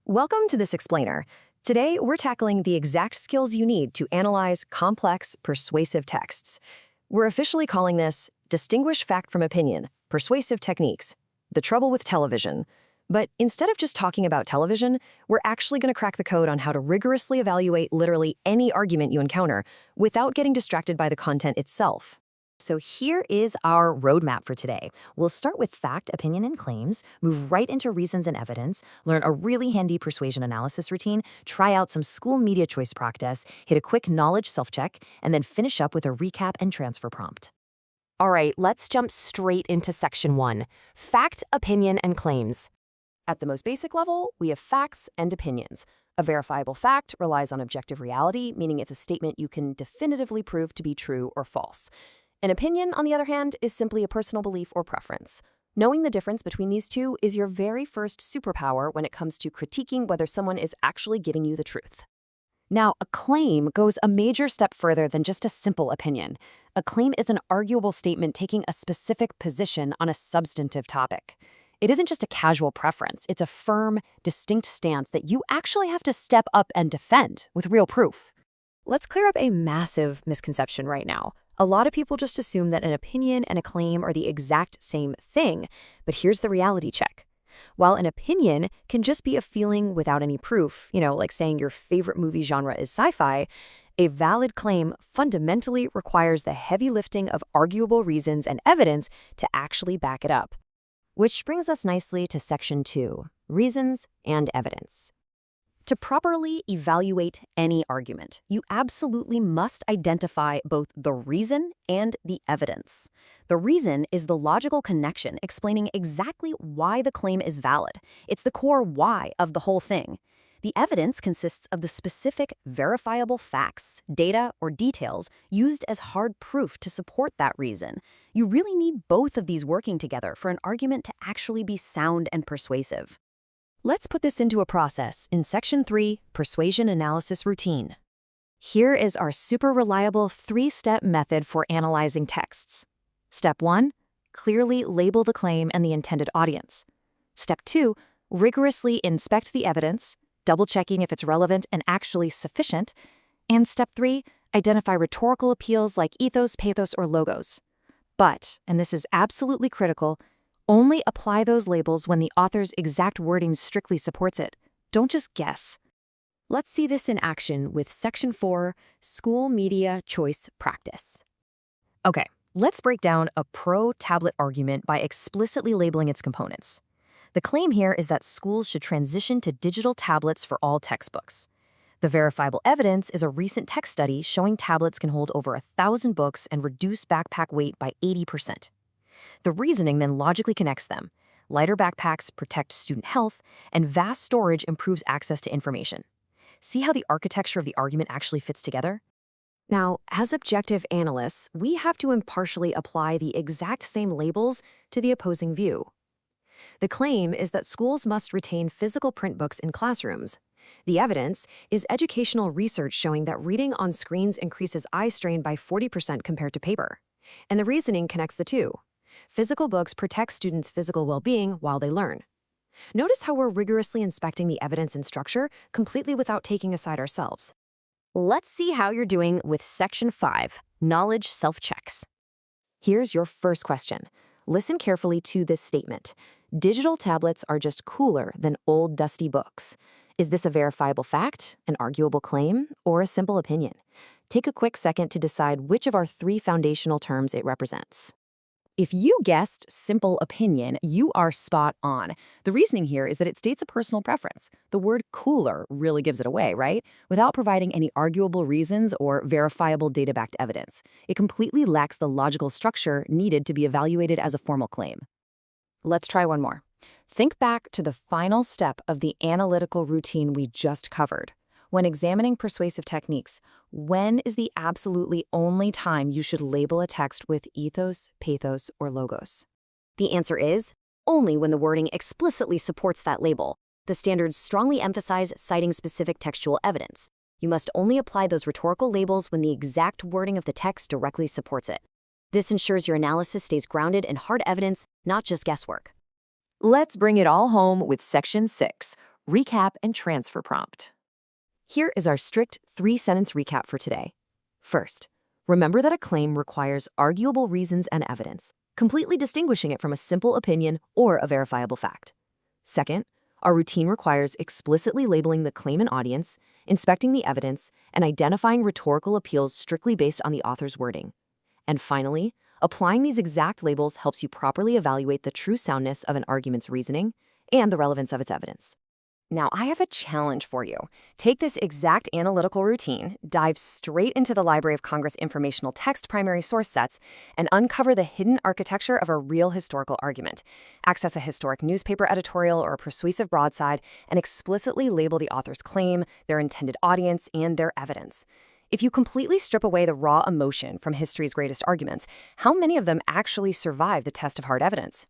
Welcome to this explainer. Today, we're tackling the exact skills you need to analyze complex, persuasive texts. We're officially calling this Distinguish Fact from Opinion, Persuasive Techniques, the trouble with television. But instead of just talking about television, we're actually going to crack the code on how to rigorously evaluate literally any argument you encounter without getting distracted by the content itself. So here is our roadmap for today. We'll start with fact, opinion, and claims, move right into reasons and evidence, learn a really handy persuasion analysis routine, try out some school media choice practice, hit a quick knowledge self-check, and then finish up with a recap and transfer prompt. All right, let's jump straight into section 1, fact, opinion, and claims. At the most basic level, we have facts and opinions. A verifiable fact relies on objective reality, meaning it's a statement you can definitively prove to be true or false. An opinion, on the other hand, is simply a personal belief or preference. Knowing the difference between these two is your very first superpower when it comes to critiquing whether someone is actually giving you the truth. Now, a claim goes a major step further than just a simple opinion. A claim is an arguable statement taking a specific position on a substantive topic. It isn't just a casual preference, it's a firm, distinct stance that you actually have to step up and defend with real proof. Let's clear up a massive misconception right now. A lot of people just assume that an opinion and a claim are the exact same thing, but here's the reality check. While an opinion can just be a feeling without any proof, like saying your favorite movie genre is sci-fi, a valid claim fundamentally requires the heavy lifting of arguable reasons and evidence to actually back it up. Which brings us nicely to section 2, reasons and evidence. To properly evaluate any argument, you absolutely must identify both the reason and the evidence. The reason is the logical connection explaining exactly why the claim is valid. It's the core why of the whole thing. The evidence consists of the specific, verifiable facts, data, or details used as hard proof to support that reason. You really need both of these working together for an argument to actually be sound and persuasive. Let's put this into a process in Section 3, Persuasion Analysis Routine. Here is our super reliable 3-step method for analyzing texts. Step 1, clearly label the claim and the intended audience. Step 2, rigorously inspect the evidence, double-checking if it's relevant and actually sufficient. And Step 3, identify rhetorical appeals like ethos, pathos, or logos. But, and this is absolutely critical, only apply those labels when the author's exact wording strictly supports it. Don't just guess. Let's see this in action with Section 4, School Media Choice Practice. Okay, let's break down a pro-tablet argument by explicitly labeling its components. The claim here is that schools should transition to digital tablets for all textbooks. The verifiable evidence is a recent tech study showing tablets can hold over 1,000 books and reduce backpack weight by 80%. The reasoning then logically connects them. Lighter backpacks protect student health, and vast storage improves access to information. See how the architecture of the argument actually fits together? Now, as objective analysts, we have to impartially apply the exact same labels to the opposing view. The claim is that schools must retain physical print books in classrooms. The evidence is educational research showing that reading on screens increases eye strain by 40% compared to paper. And the reasoning connects the two. Physical books protect students' physical well-being while they learn. Notice how we're rigorously inspecting the evidence and structure, completely without taking a side ourselves. Let's see how you're doing with Section 5, Knowledge Self-Checks. Here's your first question. Listen carefully to this statement. Digital tablets are just cooler than old, dusty books. Is this a verifiable fact, an arguable claim, or a simple opinion? Take a quick second to decide which of our 3 foundational terms it represents. If you guessed simple opinion, you are spot on. The reasoning here is that it states a personal preference. The word cooler really gives it away, right? Without providing any arguable reasons or verifiable data-backed evidence. It completely lacks the logical structure needed to be evaluated as a formal claim. Let's try one more. Think back to the final step of the analytical routine we just covered. When examining persuasive techniques, when is the absolutely only time you should label a text with ethos, pathos, or logos? The answer is only when the wording explicitly supports that label. The standards strongly emphasize citing specific textual evidence. You must only apply those rhetorical labels when the exact wording of the text directly supports it. This ensures your analysis stays grounded in hard evidence, not just guesswork. Let's bring it all home with Section 6, recap, and transfer prompt. Here is our strict 3-sentence recap for today. First, remember that a claim requires arguable reasons and evidence, completely distinguishing it from a simple opinion or a verifiable fact. Second, our routine requires explicitly labeling the claim and audience, inspecting the evidence, and identifying rhetorical appeals strictly based on the author's wording. And finally, applying these exact labels helps you properly evaluate the true soundness of an argument's reasoning and the relevance of its evidence. Now, I have a challenge for you. Take this exact analytical routine, dive straight into the Library of Congress informational text primary source sets, and uncover the hidden architecture of a real historical argument. Access a historic newspaper editorial or a persuasive broadside, and explicitly label the author's claim, their intended audience, and their evidence. If you completely strip away the raw emotion from history's greatest arguments, how many of them actually survive the test of hard evidence?